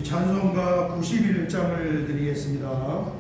찬송가 91장을 드리겠습니다.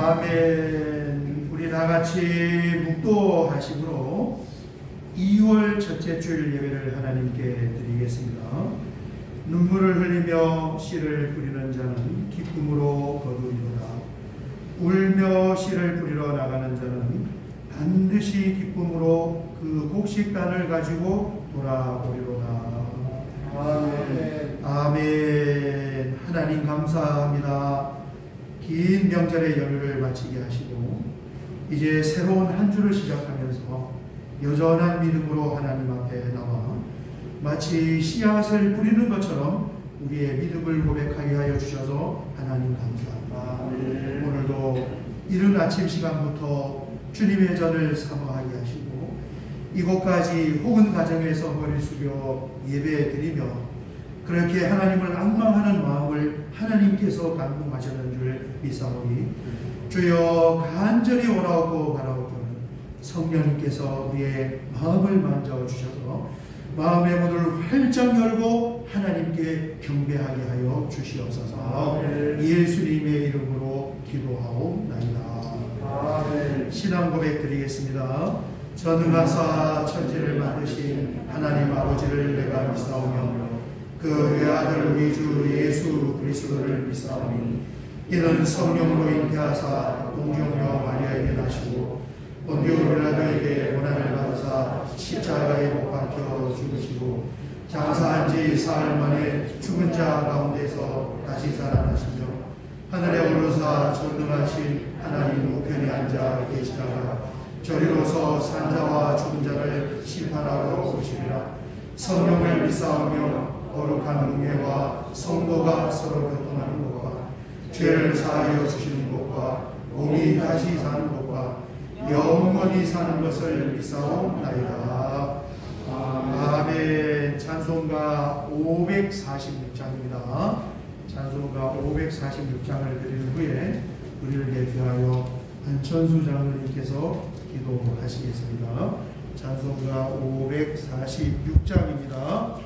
아멘. 우리 다 같이 묵도하심으로 2월 첫째 주일 예배를 하나님께 드리겠습니다. 눈물을 흘리며 씨를 뿌리는 자는 기쁨으로 거두리로다. 울며 씨를 뿌리러 나가는 자는 반드시 기쁨으로 그 곡식단을 가지고 돌아오리로다. 아멘. 아멘. 하나님 감사합니다. 긴 명절의 연휴를 마치게 하시고 이제 새로운 한 주를 시작하면서 여전한 믿음으로 하나님 앞에 나와 마치 씨앗을 뿌리는 것처럼 우리의 믿음을 고백하게 하여 주셔서 하나님 감사합니다. 오늘도 이른 아침 시간부터 주님의 전을 사모하게 하시고 이곳까지 혹은 가정에서 머리 숙여 예배 드리며 그렇게 하나님을 앙망하는 마음을 하나님께서 감동하셨는 줄 믿사오니 주여 간절히 원하고 바라오거든 성령님께서 우리의 마음을 만져주셔서 마음의 문을 활짝 열고 하나님께 하나님께 경배하게 하여 주시옵소서. 예수님의 이름으로 기도하옵나이다. 신앙 고백 드리겠습니다. 전능하사 천지를 만드신 하나님 아버지를 내가 믿사오며 그 외아들 우리 주 예수 그리스도를 믿사오니 이는 성령으로 잉태하사 동정녀 마리아에게 나시고 본디오 빌라도에게 고난을 받으사 십자가에 못 박혀 죽으시고 장사한 지 사흘 만에 죽은 자 가운데서 다시 살아나시며 하늘에 오르사 전능하신 하나님 우편에 앉아 계시다가 저리로서 산자와 죽은 자를 심판하러 오시리라. 성령을 믿사오며 거룩한 은혜와 성도가 서로 교통하는 것과 죄를 사하여 주시는 것과 몸이 다시 사는 것과 영원히 사는 것을 믿사옵나이다. 아멘. 찬송가 546장입니다. 찬송가 546장을 드린 후에 우리를 대표하여 안천수 장로님께서 기도하시겠습니다. 찬송가 546장입니다.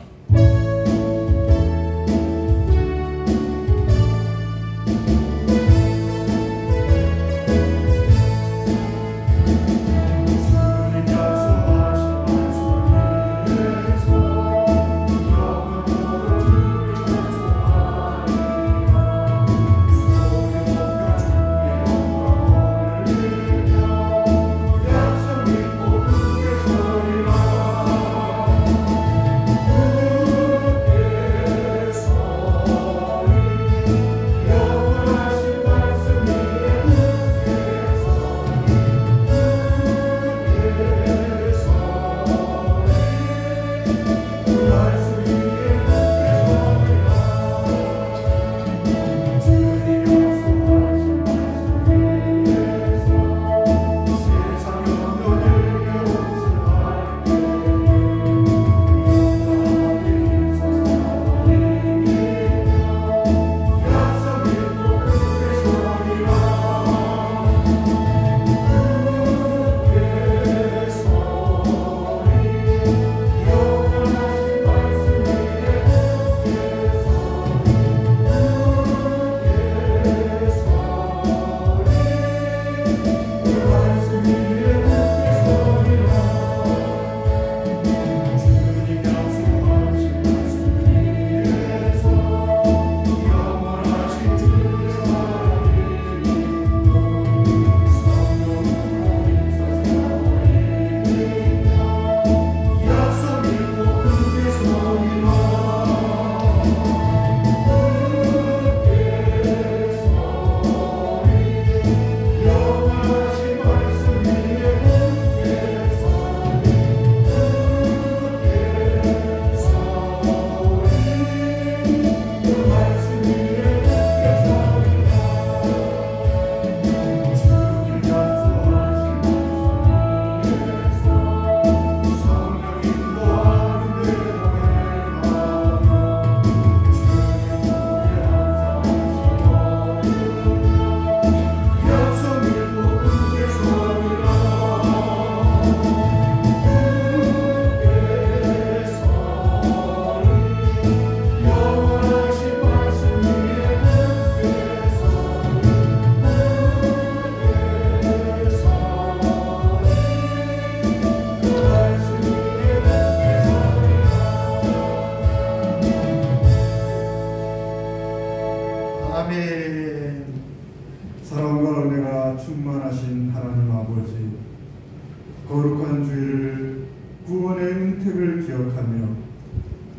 거룩한 주일을 구원의 은택을 기억하며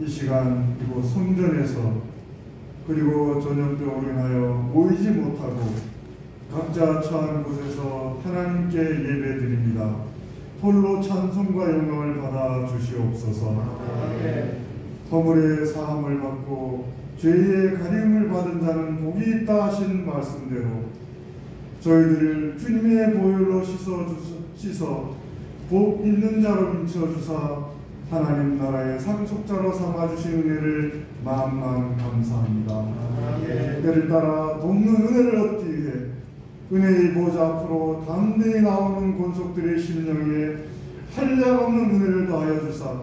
이 시간 이곳 성전에서 그리고 저녁때 오른하여 모이지 못하고 각자 처한 곳에서 하나님께 예배드립니다. 홀로 찬송과 영광을 받아 주시옵소서. 허물의 사함을 받고 죄의 가림을 받은 자는 복이 있다 하신 말씀대로 저희들을 주님의 보혈로 씻어 복 있는 자로 비춰주사 하나님 나라의 상속자로 삼아주신 은혜를 만만 감사합니다. 때를 따라 돕는 은혜를 얻기 위해 은혜의 보좌 앞으로 담대히 나오는 권속들의 심령에 한량없는 은혜를 더하여 주사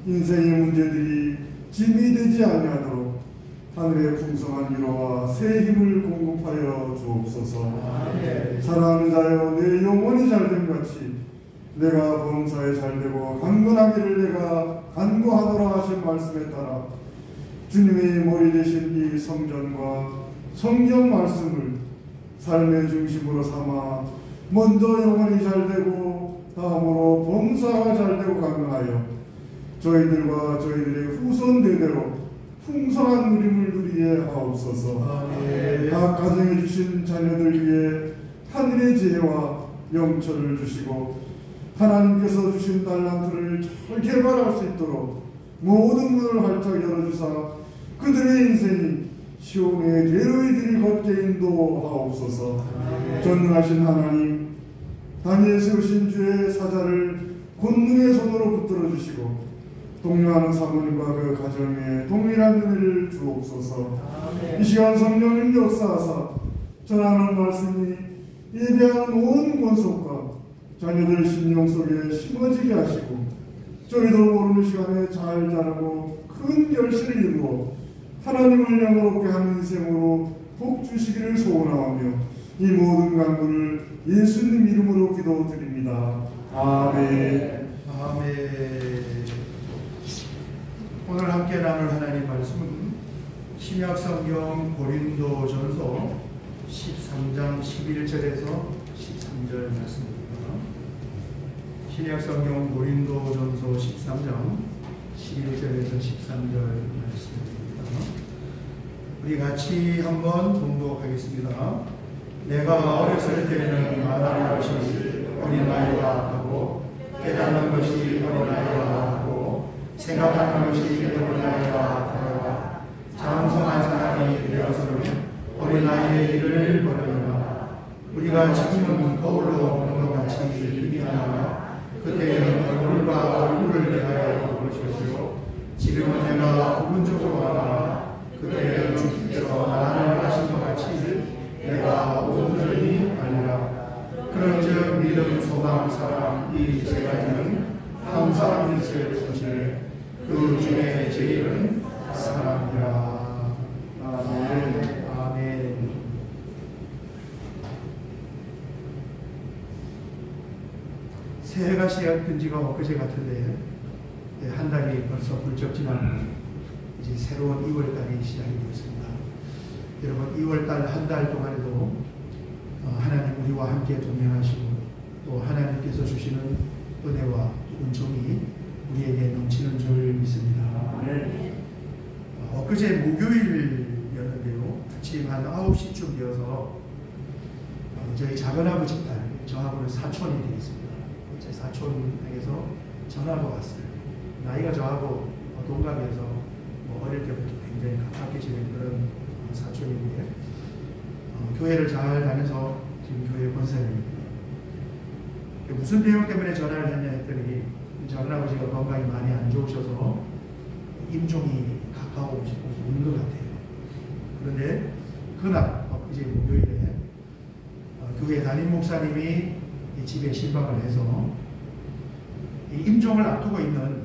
인생의 문제들이 짐이 되지 아니하도록 하늘의 풍성한 위로와 새 힘을 공급하여 주옵소서. 사랑하는 자여, 내 영혼이 잘됨 같이 내가 범사에 잘되고 강건하기를 내가 간구하노라 하신 말씀에 따라 주님의 머리 되신 이 성전과 성경 말씀을 삶의 중심으로 삼아 먼저 영혼이 잘되고 다음으로 범사가 잘되고 강건하여 저희들과 저희들의 후손 대대로 풍성한 누림을 누리게 하옵소서. 각 가정에 주신 자녀들 위해 하늘의 지혜와 영처를 주시고 하나님께서 주신 달란트를 잘 개발할 수 있도록 모든 문을 활짝 열어주사 그들의 인생이 시온의 대로의 길을 걷게 인도하옵소서. 전능하신 하나님, 다니엘 세우신 주의 사자를 권능의 손으로 붙들어 주시고 동료하는 사모님과 그 가정에 동일한 은혜를 주옵소서. 이 시간 성령님 역사하사 전하는 말씀이 예배하는 온 권속과 자녀들 심령 속에 심어지게 하시고 저희도 모르는 시간에 잘 자라고 큰 결실을 이루어 하나님을 영화롭게 하는 인생으로 복 주시기를 소원하오며 이 모든 간구를 예수님 이름으로 기도드립니다. 아멘. 아멘. 오늘 함께 나눌 하나님 말씀은 신약성경 고린도전서 13장 11절에서 13절 말씀입니다. 신약성경 고린도전서 13장 11절에서 13절 말씀입니다. 우리 같이 한번 봉독하겠습니다. 내가 어렸을 때는 말하는 것이 어린아이와 하고 깨닫는 것이 어린아이와 하고 생각하는 것이 어린아이와 하다가 장성한 사람이 되어서는 어린아이의 일을 벌이노라. 우리가 지금은 거울로 보는 것 같이 희미하나 그때는 얼굴과 얼굴을 대하여 볼 것이요 지금은 내가 부분적으로 하나 그때는 주께서 나를 하신 것 같이 내가 온전히 아니라. 그런즉 믿음, 소망, 사랑 이 세 가지는 항상 있을 것이니 그 중에 제일은 사랑이라. 아멘. 아멘. 새해가 시작된 지가 엊그제 같은데 한 달이 벌써 훌쩍 지나면 이제 새로운 2월달이 시작이 되었습니다. 여러분 2월달 한 달 동안에도 하나님 우리와 함께 동행하시고 또 하나님께서 주시는 은혜와 은총이 우리에게 넘치는 줄 믿습니다. 엊그제 목요일이었는데요. 아침 한 9시쯤 되어서 저희 작은아버지 딸, 저하고는 사촌이 되겠습니다. 제 사촌에게서 전화가 왔어요. 나이가 저하고 동갑이어서 어릴 때부터 굉장히 가깝게 지낸 그런 사촌인데 교회를 잘 다녀서 지금 교회 권사입니다. 무슨 내용 때문에 전화를 했냐 했더니 작은아버지가 건강이 많이 안 좋으셔서 임종이 가까워오시고 오는 것 같아요. 그런데 그날 이제 목요일에 교회 담임 목사님이 집에 신방을 해서 이 임종을 앞두고 있는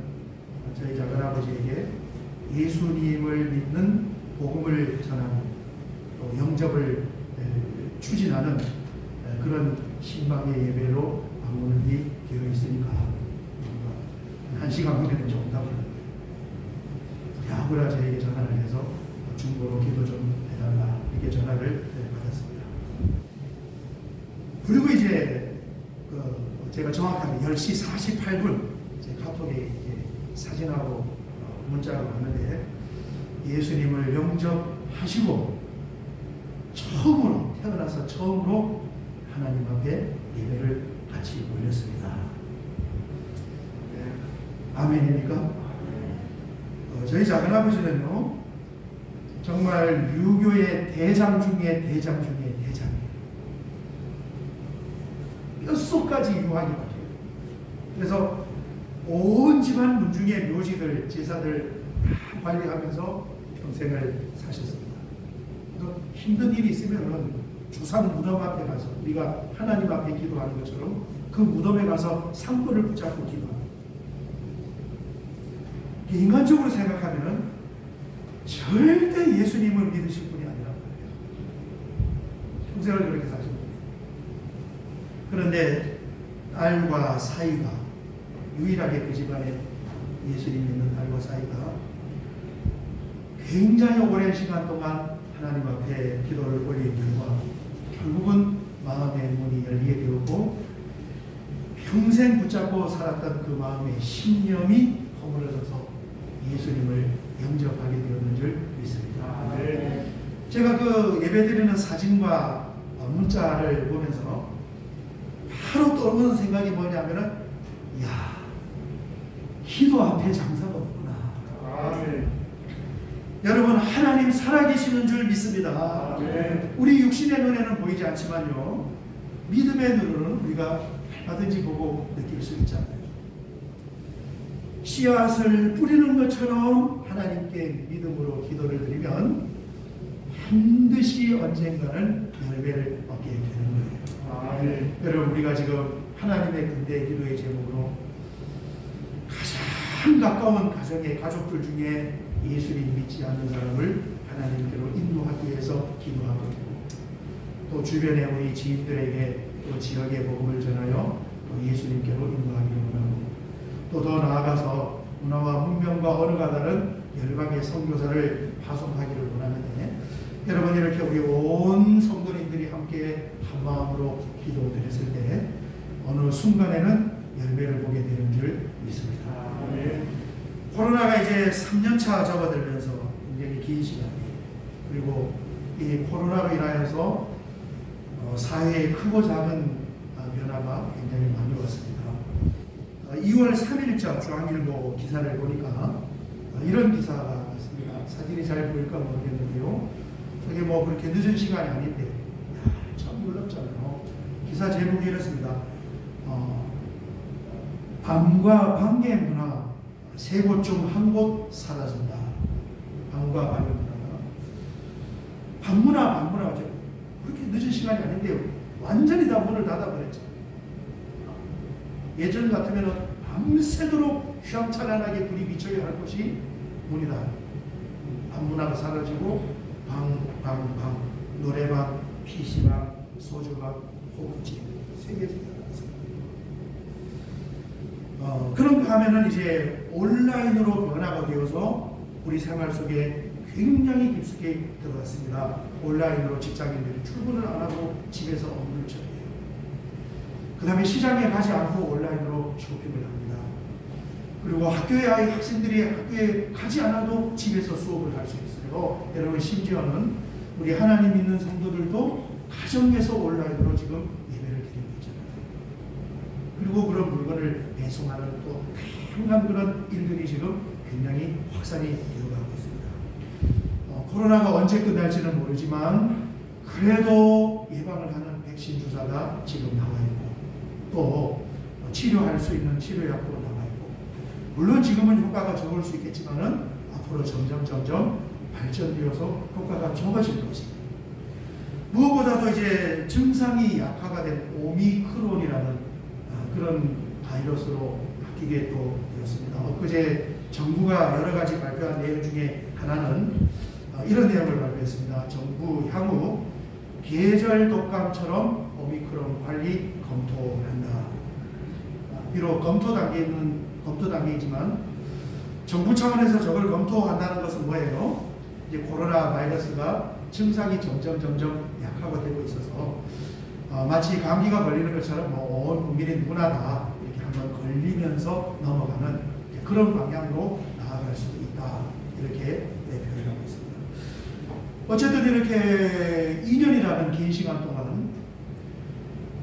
저희 작은아버지에게 예수님을 믿는 복음을 전하는 또 영접을 추진하는 그런 신방의 예배로 방문이 되어 있으니까 1시간 후에는 좀 온다고 야구라 저에게 전화를 해서 중보로 기도 좀 해달라 이렇게 전화를 받았습니다. 그리고 이제 제가 정확하게 10시 48분 제 카톡에 사진하고 문자가 왔는데 예수님을 영접하시고 처음으로 태어나서 처음으로 하나님 앞에 예배를 같이 올렸습니다. 아멘입니까? 저희 작은아버지는요 정말 유교의 대장 중에 대장 중에 대장이에요. 뼛속까지 유학이 맞아요. 그래서 온 집안 문중의 묘지들 제사들 다 관리하면서 평생을 사셨습니다. 그래서 힘든 일이 있으면은 주상 무덤 앞에 가서 우리가 하나님 앞에 기도하는 것처럼 그 무덤에 가서 상도를 붙잡고 기도합니다. 인간적으로 생각하면은 절대 예수님을 믿으실 분이 아니란 말이에요. 평생을 그렇게 사신 분이에요. 그런데 딸과 사이가 유일하게 그 집안에 예수님 믿는 딸과 사이가 굉장히 오랜 시간 동안 하나님 앞에 기도를 올린 결과 결국은 마음의 문이 열리게 되었고 평생 붙잡고 살았던 그 마음의 신념이 허물어져서 예수님을 영접하게 되었는 줄 믿습니다. 네. 제가 그 예배드리는 사진과 문자를 보면서 바로 떠오르는 생각이 뭐냐면은 야, 기도 앞에 장사가 없구나. 아멘. 여러분, 하나님 살아계시는 줄 믿습니다. 아멘. 우리 육신의 눈에는 보이지 않지만요, 믿음의 눈으로는 우리가 얼마든지 보고 느낄 수 있잖아요. 씨앗을 뿌리는 것처럼 하나님께 믿음으로 기도를 드리면 반드시 언젠가는 열매를 얻게 되는 거예요. 아멘. 여러분, 우리가 지금 하나님의 근대 기도의 제목으로 가장 가까운 가정의 가족들 중에 예수님 믿지 않는 사람을 하나님께로 인도하기 위해서 기도하고 있고, 또 주변의 우리 지인들에게 또 지역의 복음을 전하여 또 예수님께로 인도하기를 원하고, 또 더 나아가서 문화와 문명과 언어가 다른 열방의 선교사를 파송하기를 원하는데, 여러분, 이렇게 우리 온 성도님들이 함께 한 마음으로 기도드렸을 때 어느 순간에는 열매를 보게 되는 줄 믿습니다. 코로나가 이제 3년차 접어들면서 굉장히 긴 시간이, 그리고 이 코로나로 인하여서 사회에 크고 작은 변화가 굉장히 많이 왔습니다. 2월 3일자 중앙일보 기사를 보니까 이런 기사가 났습니다. 사진이 잘 보일까 모르겠는데요. 저게 뭐 그렇게 늦은 시간이 아닌데, 참 놀랍잖아요. 기사 제목이 이렇습니다. 밤과 방의 문화, 세 곳 중 한 곳 사라진다. 밤과 방의 문화가. 밤문화, 그렇게 늦은 시간이 아닌데요. 완전히 다 문을 닫아버렸죠. 예전 같으면 밤새도록 휘황찬란하게 불이 비춰야 할 곳이 문이 다. 밤문화가 사라지고 방, 노래방, PC방, 소주방, 호프집, 세 개씩 나갔습니다. 그런가 하면은 이제 온라인으로 변화가 되어서 우리 생활 속에 굉장히 깊숙이 들어갔습니다. 온라인으로 직장인들이 출근을 안 하고 집에서 업무를 처리해요. 그 다음에 시장에 가지 않고 온라인으로 쇼핑을 합니다. 그리고 학교에 학생들이 학교에 가지 않아도 집에서 수업을 할 수 있어요. 여러분, 심지어는 우리 하나님 믿는 성도들도 가정에서 온라인으로 지금 예배를 드리고 있잖아요. 그리고 그런 물건을 배송하는 또 다양한 그런 일들이 지금 굉장히 확산이 되어가고 있습니다. 코로나가 언제 끝날지는 모르지만 그래도 예방을 하는 백신 주사가 지금 나와 있고, 또 치료할 수 있는 치료약도 나와 있고, 물론 지금은 효과가 적을 수 있겠지만은 앞으로 점점 발전되어서 효과가 좋아질 것입니다. 무엇보다도 이제 증상이 약화가 된 오미크론이라는 그런 바이러스로 바뀌게 또 되었습니다. 엊그제 정부가 여러 가지 발표한 내용 중에 하나는 이런 내용을 발표했습니다. 정부 향후 계절 독감처럼 오미크론 관리 검토한다. 비록 검토 단계이지만 정부 차원에서 저걸 검토한다는 것은 뭐예요? 이제 코로나 바이러스가 증상이 점점 약화가 되고 있어서 마치 감기가 걸리는 것처럼 온 국민이 누구나 다 이렇게 한번 걸리면서 넘어가는 그런 방향으로 나아갈 수도 있다. 이렇게 표현하고 있습니다. 어쨌든 이렇게 2년이라는 긴 시간 동안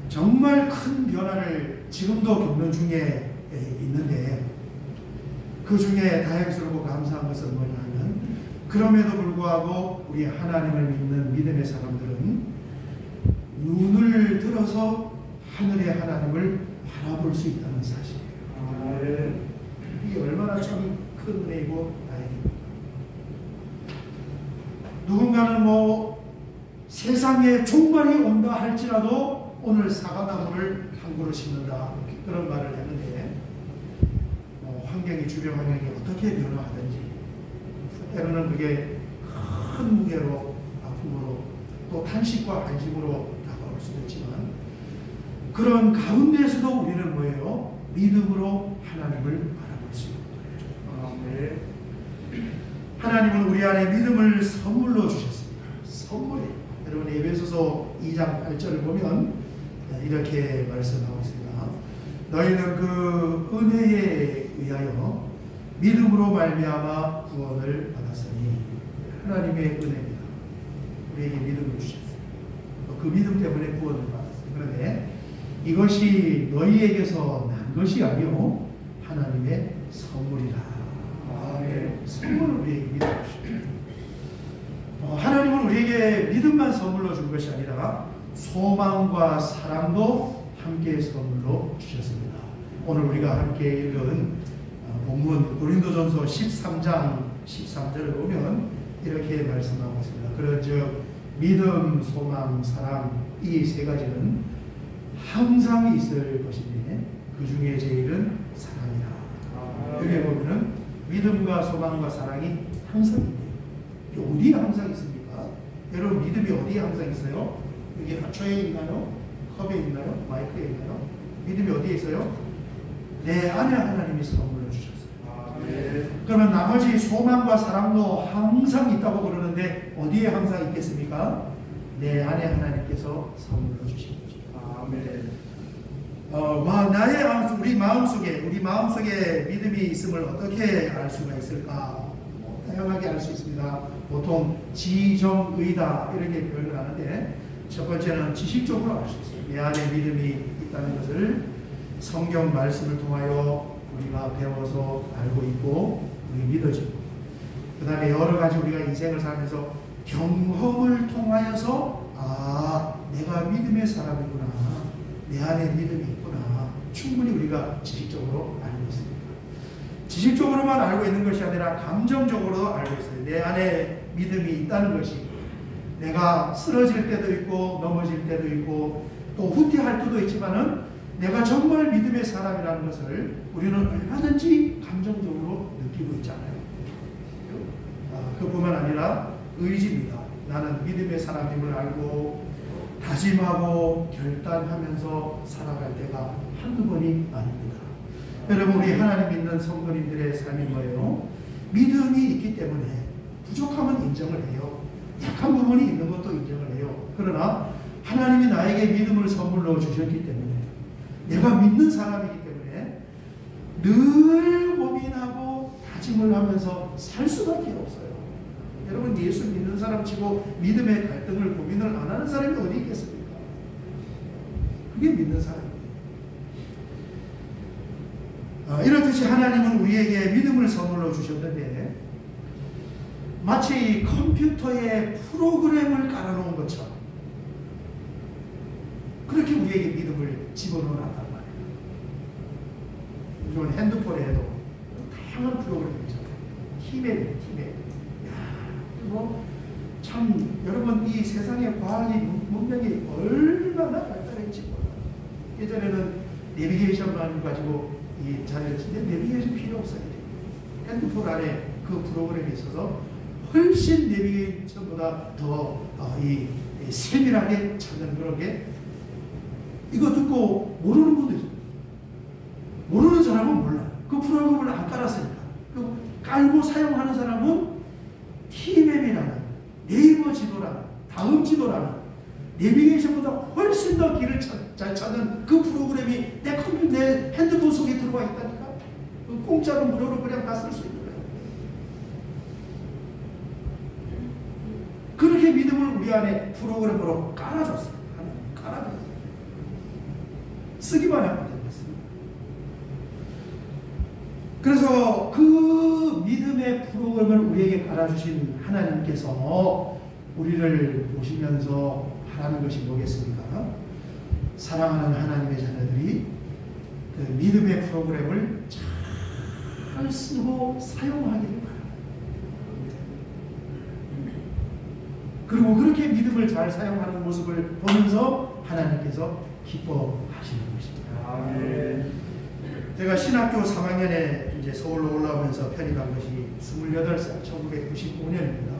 정말 큰 변화를 지금도 겪는 중에 있는데, 그 중에 다행스럽고 감사한 것은 뭐냐 하면, 그럼에도 불구하고 우리 하나님을 믿는 믿음의 사람들은 눈을 들어서 하늘의 하나님을 바라볼 수 있다는 사실이에요. 이게 얼마나 참 큰 은혜이고 다행입니다. 누군가는 세상에 종말이 온다 할지라도 오늘 사과나무를 한 그루 심는다, 그런 말을 했는데, 주변 환경이 어떻게 변화하든지, 때로는 그게 큰 무게로 아픔으로 또 탄식과 안심으로 다가올 수도 있지만 그런 가운데에서도 우리는 뭐예요? 믿음으로 하나님을 바라볼 수 있는 거예요. 하나님은 우리 안에 믿음을 선물로 주셨습니다. 선물이에요. 여러분 에베소서 2장 8절을 보면 이렇게 말씀하고 있습니다. 너희는 그 은혜에 의하여 믿음으로 말미암아 구원을 받았으니 하나님의 은혜입니다. 우리에게 믿음을 주셨어요. 그 믿음 때문에 구원을 받았어요. 그런데 이것이 너희에게서 난 것이 아니요 하나님의 선물이라. 선물을 우리에게 믿음을 주십니다. 하나님은 우리에게 믿음만 선물로 준 것이 아니라 소망과 사랑도 함께 선물로 주셨습니다. 오늘 우리가 함께 읽은 본문 고린도전서 13장 13절을 보면 이렇게 말씀하고 있습니다. 그런즉 믿음, 소망, 사랑 이 세 가지는 항상 있을 것인데 그 중에 제일은 사랑이라. 여기 보면은 믿음과 소망과 사랑이 항상 있네요. 어디에 항상 있습니까? 여러분 믿음이 어디에 항상 있어요? 여기 하초에 있나요? 컵에 있나요? 마이크에 있나요? 믿음이 어디에 있어요? 내 안에 하나님이 선물로 주셨어요. 그러면 나머지 소망과 사랑도 항상 있다고 그러는데 어디에 항상 있겠습니까? 내 안에 하나님께서 선물로 주신 거죠. 우리 마음속에 믿음이 있음을 어떻게 알 수가 있을까? 다양하게 알 수 있습니다. 보통 지정의다 이렇게 표현을 하는데 첫 번째는 지식적으로 알 수 있어요. 내 안에 믿음이 있다는 것을 성경 말씀을 통하여 우리가 배워서 알고 있고 우리 믿어지고 그 다음에 여러 가지 우리가 인생을 살면서 경험을 통하여서 내가 믿음의 사람이구나. 내 안에 믿음이 있구나. 충분히 우리가 지식적으로 알고 있습니다. 지식적으로만 알고 있는 것이 아니라 감정적으로도 알고 있어요. 내 안에 믿음이 있다는 것이 내가 쓰러질 때도 있고 넘어질 때도 있고 또 후퇴할 때도 있지만은 내가 정말 믿음의 사람이라는 것을 우리는 얼마든지 감정적으로 느끼고 있잖아요. 그뿐만 아니라 의지입니다. 나는 믿음의 사람임을 알고 다짐하고 결단하면서 살아갈 때가 한두 번이 아닙니다. 여러분 우리 하나님 믿는 성도님들의 삶이 뭐예요? 믿음이 있기 때문에 부족함은 인정을 해요. 약한 부분이 있는 것도 인정을 해요. 그러나 하나님이 나에게 믿음을 선물로 주셨기 때문에 내가 믿는 사람이기 때문에 늘 고민하고 다짐을 하면서 살 수밖에 없어요. 여러분 예수 믿는 사람 치고 믿음의 갈등을 고민을 안 하는 사람이 어디 있겠습니까? 그게 믿는 사람이에요. 이렇듯이 하나님은 우리에게 믿음을 선물로 주셨는데 마치 컴퓨터에 프로그램을 깔아놓은 것처럼 그렇게 우리에게 믿음을 집어넣어놨단 말이에요. 요즘 핸드폰에도 다양한 프로그램이 있잖아요. 티맵. 참 여러분 이 세상의 과학이 문명이 얼마나 발달했지 몰라요. 예전에는 내비게이션만 가지고 이 자리를 치는데 내비게이션 필요 없어요. 핸드폰 안에 그 프로그램이 있어서 훨씬 내비게이션보다 더 세밀하게 찾는 그런 게 이거 듣고 모르는 분도 있어요. 모르는 사람은 몰라요. 그 프로그램을 안 깔았으니까. 깔고 사용하는 사람은 티맵이라는 네이버 지도라는 다음 지도라는 내비게이션보다 훨씬 더 길을 잘 찾는 그 프로그램이 내 컴퓨터, 내 핸드폰 속에 들어와 있다니까. 공짜로 무료로 그냥 다 쓸 수 있는 거예요. 그렇게 믿음을 우리 안에 프로그램으로 깔아줬어요. 깔아줬어요. 쓰기만 하면 되겠습니다. 그래서 그 믿음의 프로그램을 우리에게 깔아주신 하나님께서 우리를 보시면서 하라는 것이 뭐겠습니까? 사랑하는 하나님의 자녀들이 그 믿음의 프로그램을 잘 쓰고 사용하기를 바랍니다. 그리고 그렇게 믿음을 잘 사용하는 모습을 보면서 하나님께서 기뻐하시는 것입니다. 제가 신학교 3학년에 이제 서울로 올라오면서 편입한 것이 28살, 1995년입니다.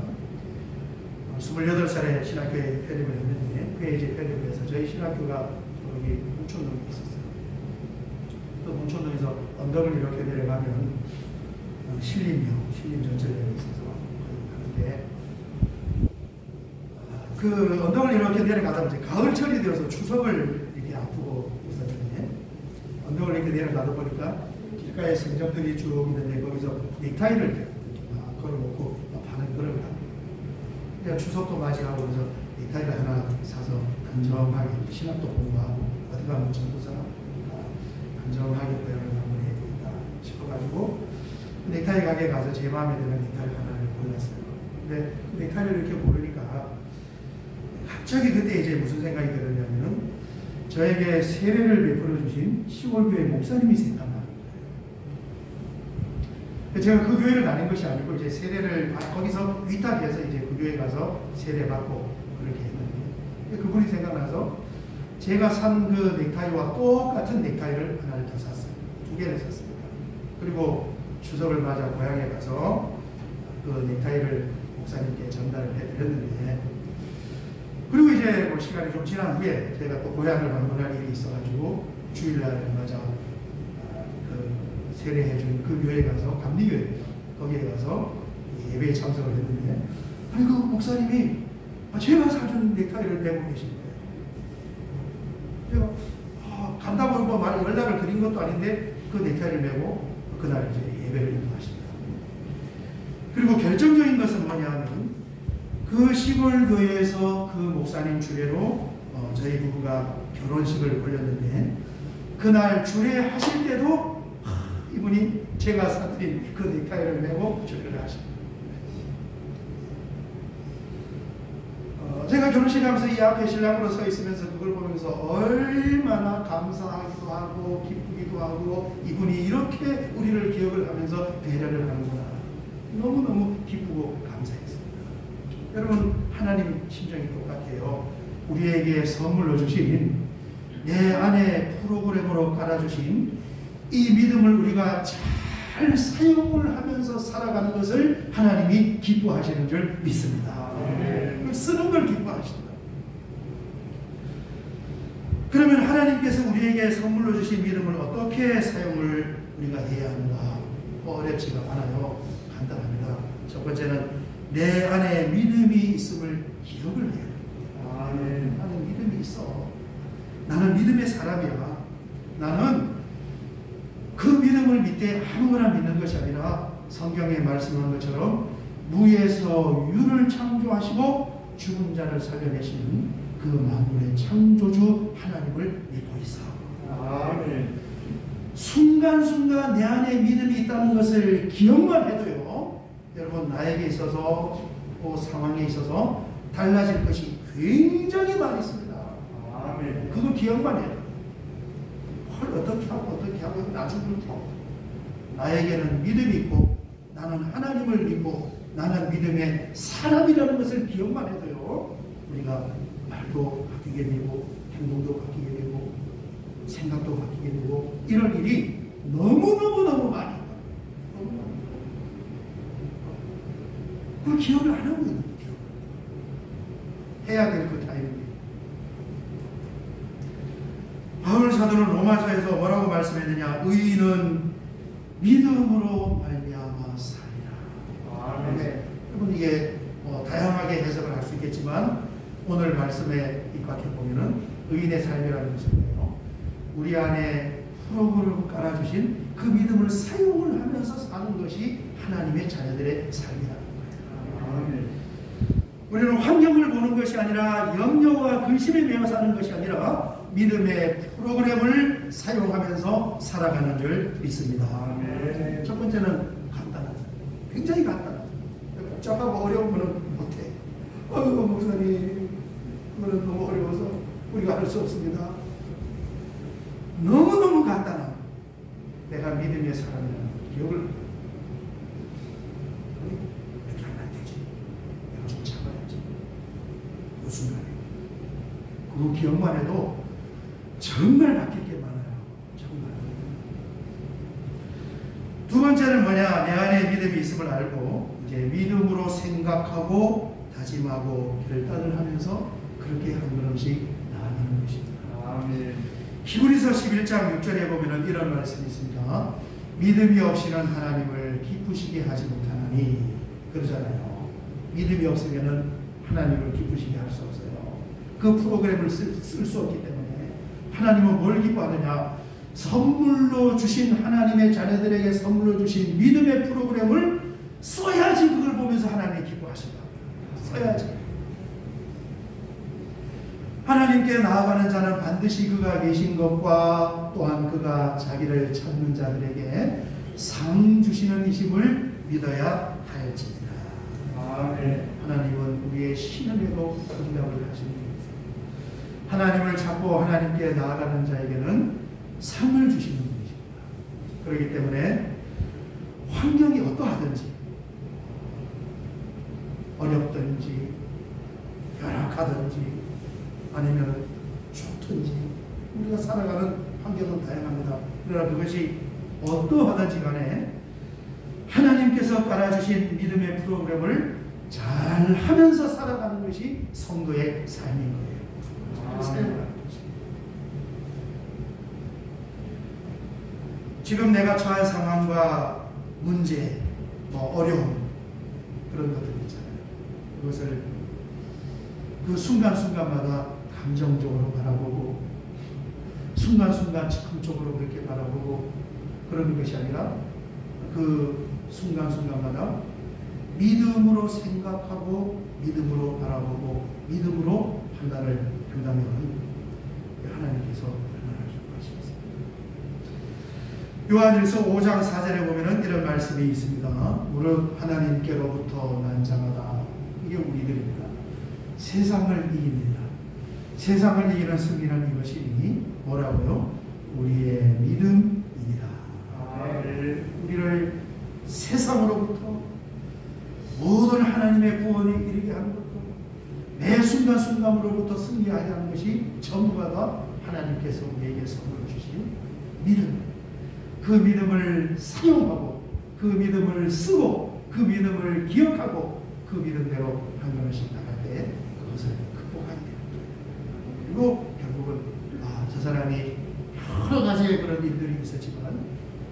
28살에 신학교에 편입을 했는데 그에 이제 편입을 해서 저희 신학교가 여기 문천동에 있었어요. 또 문천동에서 언덕을 이렇게 내려가면 신림 전철역이 있어서 가는데 그 언덕을 이렇게 내려가다 이제 가을철이 되어서 추석을 이렇게 앞두고 있었는데 언덕을 이렇게 내려가다 보니까 길가에 성전들이 쭉 있는데 거기서 넥타이를 걸어놓고 파는 그런 거. 그냥 추석도 맞이하고 그래서 넥타이를 하나 사서 단정하게 신학도 공부하고 어디 가면 전도 사람 단정하게 배우는 한번 해야 되겠다 싶어가지고 넥타이 가게에 가서 제 마음에 드는 넥타이 하나를 골랐어요. 근데 넥타이를 이렇게 고르니까 갑자기 그때 이제 무슨 생각이 들었냐면은 저에게 세례를 베풀어 주신 시골교회 목사님이 생각나는 거예요. 제가 그 교회를 다닌 것이 아니고 이제 세례를 거기서 위탁해서 이제 그 교회 가서 세례 받고 그렇게 했는데 그분이 생각나서 제가 산 그 넥타이와 똑같은 넥타이를 하나를 더 샀어요. 2개를 샀습니다. 그리고 추석을 맞아 고향에 가서 그 넥타이를 목사님께 전달을 해드렸는데 그리고 이제 뭐 시간이 좀 지난 후에 제가 또 고향을 방문할 일이 있어가지고 주일날 맞아 그 세례해준 그 교회에 가서 감리교회 거기에 가서 예배에 참석을 했는데 아니 그 목사님이 제가 사준 넥타이를 메고 계신 거예요. 제가 간다고 뭐 말 연락을 드린 것도 아닌데 그 넥타이를 메고 그날 이제 예배를 인도하십니다. 그리고 결정적인 것은 뭐냐면 그 시골 교회에서 그 목사님 주례로 저희 부부가 결혼식을 올렸는데 그날 주례하실 때도 이분이 제가 사드린 그 넥타이를 메고 주례를 하십니다. 제가 결혼식 하면서 이 앞에 신랑으로 서 있으면서 그걸 보면서 얼마나 감사하기도 하고 기쁘기도 하고 이분이 이렇게 우리를 기억을 하면서 배려를 하는구나. 너무너무 기쁘고 감사했습니다. 여러분 하나님 심정이 똑같아요. 우리에게 선물로 주신 내 안에 프로그램으로 깔아주신 이 믿음을 우리가 잘 사용을 하면서 살아가는 것을 하나님이 기뻐하시는 줄 믿습니다. 쓰는 걸 기뻐하신다. 그러면 하나님께서 우리에게 선물로 주신 믿음을 어떻게 사용을 우리가 해야 하는가? 어렵지가 않아요. 간단합니다. 첫 번째는 내 안에 믿음이 있음을 기억을 해야 합니다. 나는 믿음이 있어. 나는 믿음의 사람이야. 나는 그 믿음을 밑에 아무거나 믿는 것이 아니라 성경에 말씀한 것처럼 무에서 유를 창조하시고 죽은 자를 살려내시는 그 만물의 창조주 하나님을 믿고 있어. 아멘. 순간순간 내 안에 믿음이 있다는 것을 기억만 해도요, 여러분 나에게 있어서 그 상황에 있어서 달라질 것이 굉장히 많이 있습니다. 아멘. 그거 기억만 해요. 어떻게 하고 나중에 나에게는 믿음이 있고 나는 하나님을 믿고 나는 믿음의 사람이라는 것을 기억만 해도요, 우리가 말도 바뀌게 되고 행동도 바뀌게 되고 생각도 바뀌게 되고 이런 일이 너무너무 많이 있다. 그걸 기억을 안 하고 있는 거죠. 해야 될 그 타임입니다. 바울 사도는 로마서에서 뭐라고 말씀했느냐? 의인은 믿음으로 말미암아 살리라. 아멘. 여러분 이게 다양하게 해석을 할 수 있겠지만 오늘 말씀에 입각해 보면은 의인의 삶이라는 것은 뭐예요? 우리 안에 프로그램을 깔아주신 그 믿음을 사용을 하면서 사는 것이 하나님의 자녀들의 삶이라는 거예요. 아멘. 우리는 환경을 보는 것이 아니라 염려와 근심에 매여 사는 것이 아니라 믿음의 프로그램을 사용하면서 살아가는 줄 믿습니다. 아멘. 첫 번째는 간단하다. 굉장히 간단하다. 복잡하고 어려운 것은 못해. 목사님, 그거는 너무 어려워서 우리가 할 수 없습니다. 너무너무 간단하다. 내가 믿음의 사람이라는 기억을 이렇게 하면 안 되지. 내가 좀 참아야지. 그 순간에 그 기억만 해도 정말 바뀔 게 많아요. 정말. 두 번째는 뭐냐? 내 안에 믿음이 있음을 알고 이제 믿음으로 생각하고 다짐하고 결단을 하면서 그렇게 한 걸음씩 나아가는 것입니다. 아멘. 히브리서 11장 6절에 보면 이런 말씀이 있습니다. 믿음이 없이는 하나님을 기쁘시게 하지 못하나니, 그러잖아요. 믿음이 없으면 하나님을 기쁘시게 할 수 없어요. 그 프로그램을 쓸 수 없기 때문에. 하나님은 뭘 기뻐하느냐? 선물로 주신, 하나님의 자녀들에게 선물로 주신 믿음의 프로그램을 써야지 그걸 보면서 하나님이 기뻐하신다. 써야지. 하나님께 나아가는 자는 반드시 그가 계신 것과 또한 그가 자기를 찾는 자들에게 상 주시는 이심을 믿어야 할지니라. 아멘. 하나님은 우리의 신음에도 응답을 하시는 분이세요. 하나님을 찾고 하나님께 나아가는 자에게는 상을 주시는 분이십니다. 그렇기 때문에 환경이 어떠하든지, 어렵든지 열악하든지 아니면 좋든지, 우리가 살아가는 환경은 다양합니다. 그러나 그것이 어떠하든지 간에 하나님께서 깔아주신 믿음의 프로그램을 잘 하면서 살아가는 것이 성도의 삶인 거예요. 사용하는 것입니다. 지금 내가 처한 상황과 문제, 어려움, 그런 것들 있잖아요. 그것을 그 순간순간마다 감정적으로 바라보고, 순간순간 즉흥적으로 그렇게 바라보고 그러는 것이 아니라 그 순간순간마다 믿음으로 생각하고 믿음으로 바라보고 믿음으로 판단을 한다면 하나님께서 얼마나 기뻐하시겠습니까? 요한일서 5장 4절에 보면 이런 말씀이 있습니다. 무릇 하나님께로부터 난 자마다, 이게 우리들입니다. 세상을 이깁니다. 세상을 이기는 승리는 이것이니 뭐라고요? 우리의 믿음이니라. 우리를 세상으로부터 모든 하나님의 구원에 이르게 하는 것도, 매 순간순간으로부터 승리하게 하는 것이 전부가 다 하나님께서 우리에게 선물을 주신 믿음. 그 믿음을 사용하고 그 믿음을 쓰고 그 믿음을 기억하고 그 믿음대로 한 걸음씩 나갈 때 그것을 극복하게 됩니다. 그리고 결국은 저 사람이 여러 가지의 그런 일들이 있었지만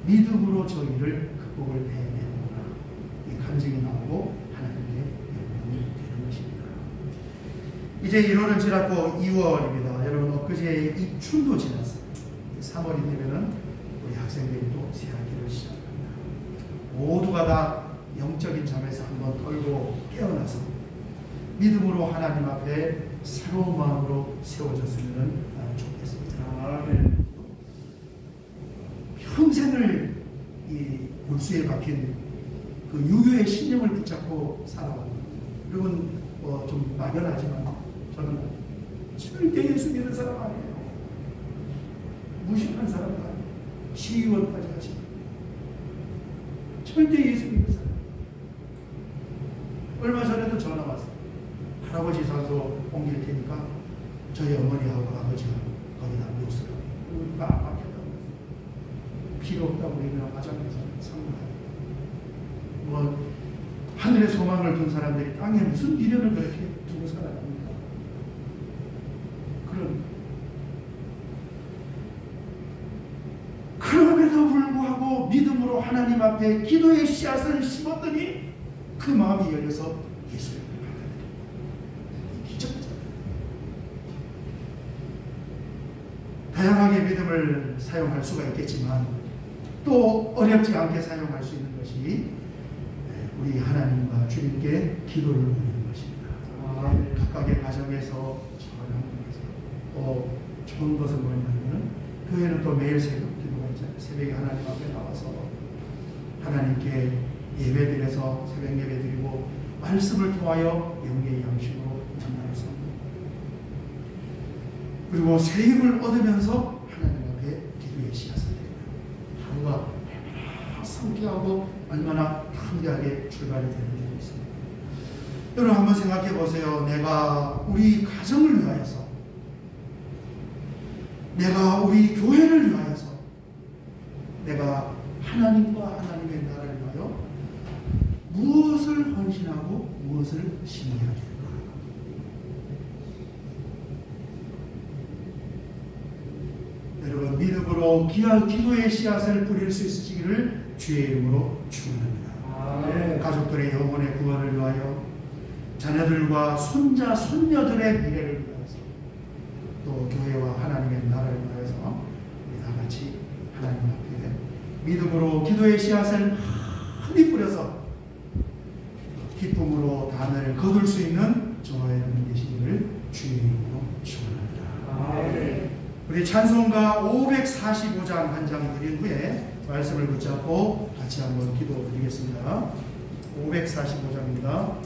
믿음으로 저 일을 극복을 해내는구나, 이 감정이 나오고 하나님의 영광이 되는 것입니다. 이제 1월은 지났고 2월입니다. 여러분, 엊그제 입춘도 지났어요. 3월이 되면은 우리 학생들이 또 새 학기를 시작합니다. 모두가 다 영적인 잠에서 한번 털고 깨어나서 믿음으로 하나님 앞에 새로운 마음으로 세워졌으면 좋겠습니다. 아멘. 평생을 이 골수에 박힌 그 유교의 신념을 붙잡고 살아온, 여러분 좀 막연하지만 저는 절대 예수 믿는 사람 아니에요. 무식한 사람도 아니에요. 시의원까지 하시고 절대 예수 믿는 사람. 얼마 전에도 전화 왔어요. 할아버지 산소 옮길 테니까 저희 어머니하고 아버지가 거기다 묘수를 막 박혔다고 했어요. 필요 없다고 우리는 화장해서 상관하고, 하늘에 소망을 둔 사람들이 땅에 무슨 미련을 그렇게 두고 살아갑니까? 그럼에도 불구하고 믿음으로 하나님 앞에 기도의 씨앗을 심었더니 그 마음이 열려서 예수를 받아들입니다. 기적이잖아요. 다양하게 믿음을 사용할 수가 있겠지만 또 어렵지 않게 사용할 수 있는 것이 우리 하나님과 주님께 기도를 올리는 것입니다. 각각의 가정에서 또 좋은 것은 뭐냐면 교회는 또 매일 새벽 기도가 있잖아요. 새벽에 하나님 앞에 나와서 하나님께 예배드려서 새벽 예배드리고 말씀을 통하여 영계의 양식으로 만나서 그리고 새 힘을 얻으면서 하나님 앞에 기도의 씨앗을 드립니다. 하루가 얼마나 상쾌하고 얼마나 담대하게 출발이 되는 줄 있습니다. 여러분 한번 생각해 보세요. 내가 우리 가정을 위하여서, 내가 우리 교회를 위하여서, 내가 하나님과 하나님의 나라를 위하여 무엇을 헌신하고 무엇을 심어야 될까? 여러분, 믿음으로 기도의 씨앗을 뿌릴 수 있으시기를 주의 이름으로 축원합니다. 가족들의 영혼의 구원을 위하여, 자녀들과 손자, 손녀들의 미래를 위해서, 또 교회와 하나님의 나라를 위해서 우리 다 같이 하나님 앞에 믿음으로 기도의 씨앗을 많이 뿌려서 기쁨으로 단을 거둘 수 있는 저와 여러분 되시기를 주의 이름으로 축원합니다. 우리 찬송가 545장 한 장 드린 후에 말씀을 붙잡고 같이 한번 기도 드리겠습니다. 545장입니다.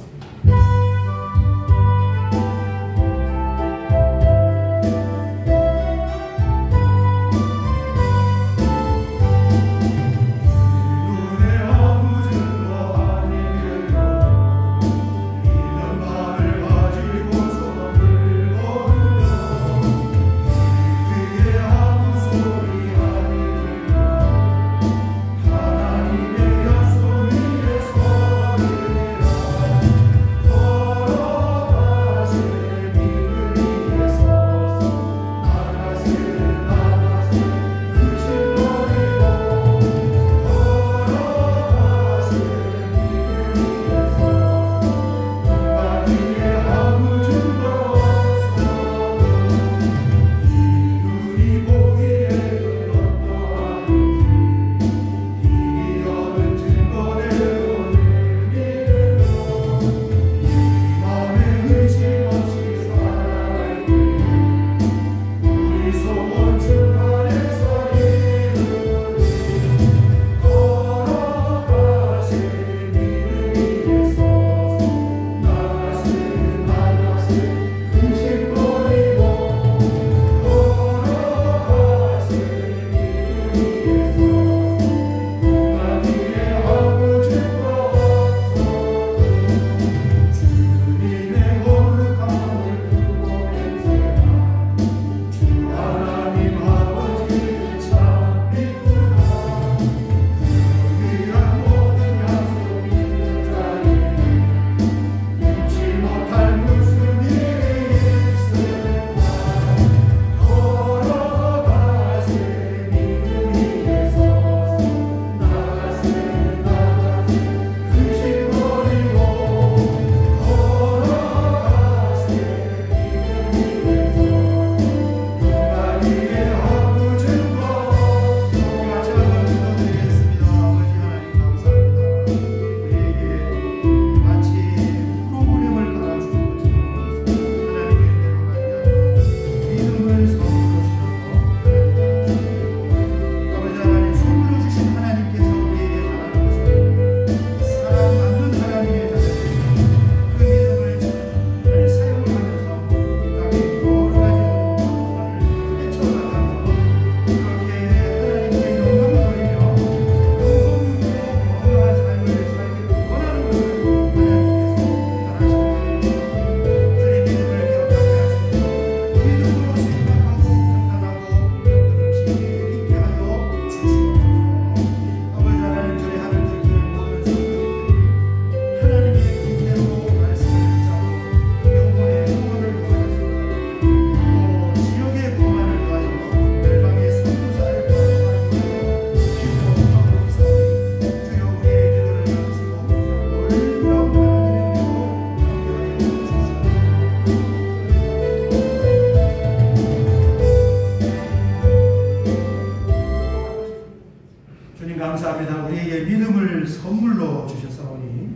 감사합니다. 우리에게 믿음을 선물로 주셨사오니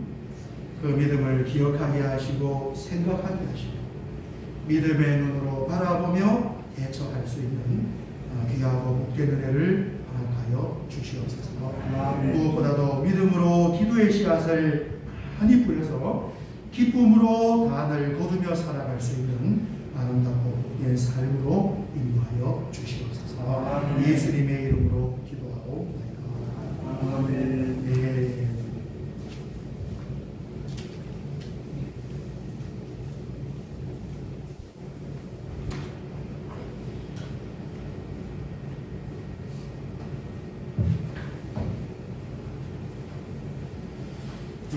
그 믿음을 기억하게 하시고 생각하게 하시고 믿음의 눈으로 바라보며 대처할 수 있는 귀하고 복된 은혜를 허락하여 주시옵소서. 무엇보다도 믿음으로 기도의 씨앗을 많이 뿌려서 기쁨으로 단을 거두며 살아갈 수 있는 아름답고 복된 삶으로 인도하여 주시옵소서. 예수님의 이름으로 기도하고 아멘. 네.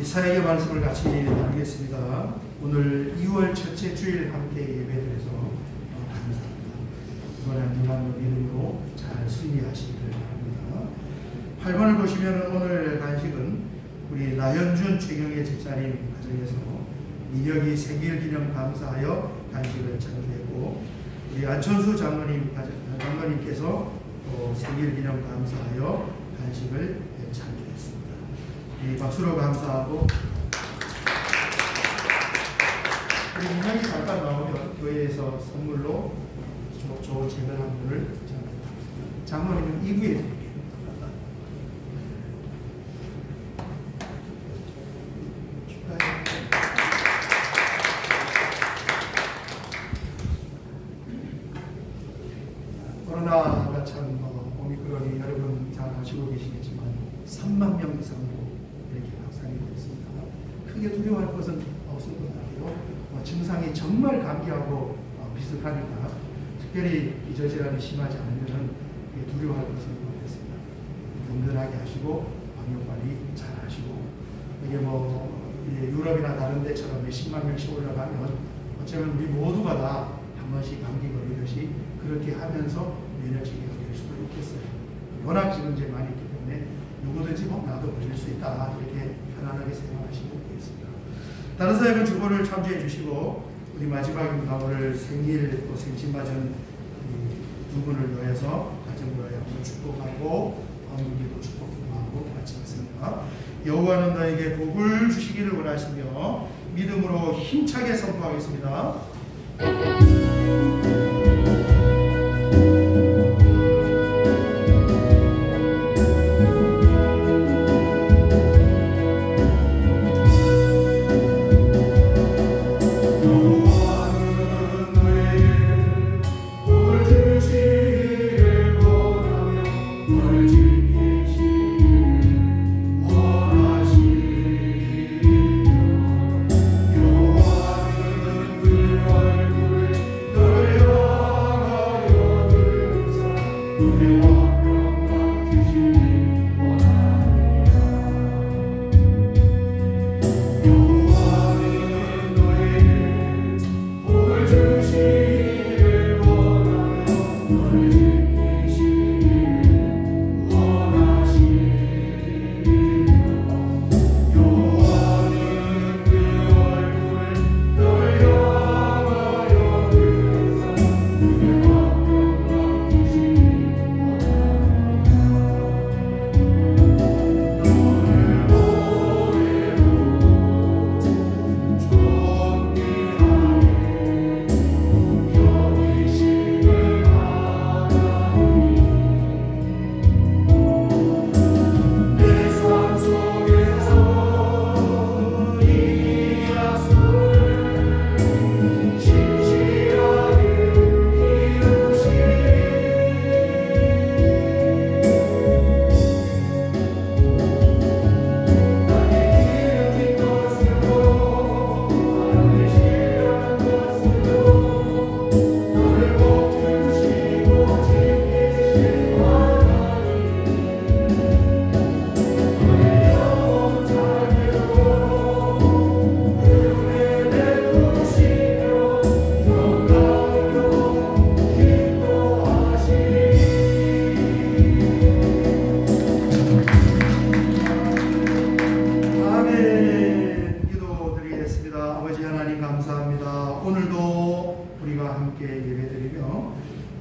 사역의 말씀을 같이 나누겠습니다. 오늘 2월 첫째 주일 함께 예배드려서 감사합니다. 이번 한 주간 믿음으로 잘 승리하시기를 바랍니다. 8번을 보시면 오늘 간식은 우리 나현준 최경혜 집사님 가정에서 민혁이 생일기념 감사하여 간식을 창조했고, 우리 안천수 장로님께서 생일기념 감사하여 간식을 창조했습니다. 이 박수로 감사하고, 우리 민혁이 잠깐 나오면 교회에서 선물로 좋은 책을 한 권을 장로님은 2부에 드릴게요. 코로나가 참 오미크론이 여러분 잘 아시고 계시겠지만 3만 명 이상으로 이렇게 확산이 됐습니다. 크게 두려워할 것은 없을 것 같아요. 증상이 정말 감기하고 비슷하니까 특별히 이 질환이 심하지 않으면 두려워할 것은 없겠습니다. 든든하게 하시고 방역 관리 잘 하시고, 이게 유럽이나 다른 데처럼 몇십만 명씩 올라가면 어쩌면 우리 모두가 다 한 번씩 감기 걸리듯이 그렇게 하면서 면역력이 될 수도 있겠어요. 워낙 지금 이제 많이 있기 때문에 누구든지 나도 걸릴 수 있다, 이렇게 편안하게 생각하시면 되겠습니다. 다른 사역은 주보를 참조해 주시고, 우리 마지막입니다. 오늘 생일 또 생신 맞은 두 분을 위해서 가정을 위하여 축복하고 어머니도 축복하고 마치겠습니다. 여호와는 너에게 복을 주시기를 원하시며 믿음으로 힘차게 선포하겠습니다.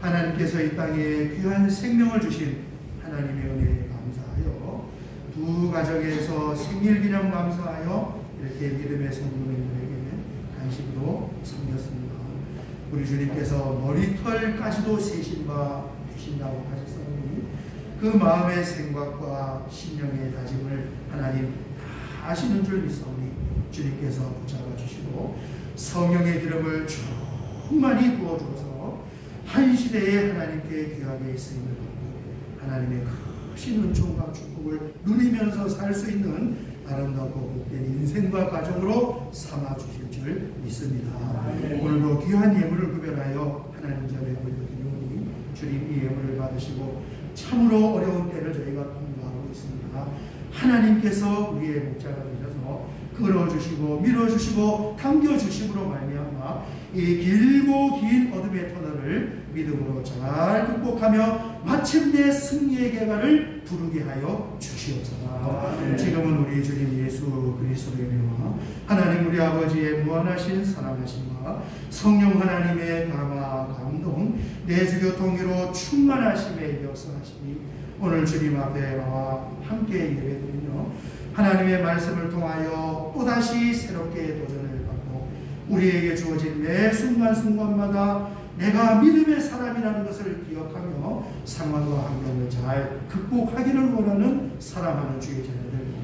하나님께서 이 땅에 귀한 생명을 주신 하나님의 은혜에 감사하여, 두 가정에서 생일기념 감사하여 이렇게 믿음의 성도님들에게 간식으로 섬겼습니다. 우리 주님께서 머리털까지도 세신 바 주신다고 하셨사오니 그 마음의 생각과 심령의 다짐을 하나님 다 아시는 줄 믿사오니 주님께서 붙잡아 주시고 성령의 기름을 충만히 부어주어서 한 시대에 하나님께 귀하게 쓰임을 받고 하나님의 크신 은총과 축복을 누리면서 살 수 있는 아름답고 복된 인생과 가정으로 삼아 주실 줄 믿습니다. 오늘도 귀한 예물을 구별하여 하나님 전에 올려드리오니 주님 이 예물을 받으시고 참으로 어려운 때를 저희가 통과하고 있습니다. 하나님께서 우리의 목자가 되셔서 걸어주시고 밀어주시고 당겨주심으로 말미암아 이 길고 긴 어둠의 터널을 믿음으로 잘 극복하며 마침내 승리의 개가를 부르게 하여 주시옵소서. 지금은 우리 주님 예수 그리스도의 은혜와 하나님 우리 아버지의 무한하신 사랑하심과 성령 하나님의 감화 감동 내주교 통일로 충만하심에 역사하시니 오늘 주님 앞에 나와 함께 예배드리며 하나님의 말씀을 통하여 또다시 새롭게 도전을 받고 우리에게 주어진 매 순간순간마다 내가 믿음의 사람이라는 것을 기억하며 상황과 환경을 잘 극복하기를 원하는 사랑하는 주의 자녀들입니다.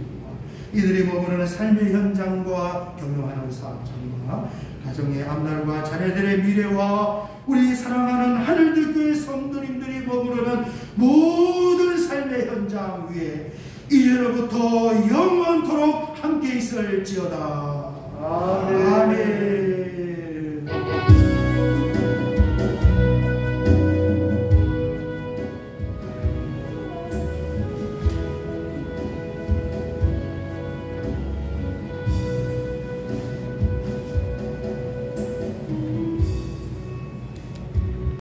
이들이 머무르는 삶의 현장과 경영하는 사업장과 가정의 앞날과 자녀들의 미래와 우리 사랑하는 하늘들교회 성도님들이 머무르는 모든 삶의 현장 위에 이제로부터 영원토록 함께 있을지어다. 아멘.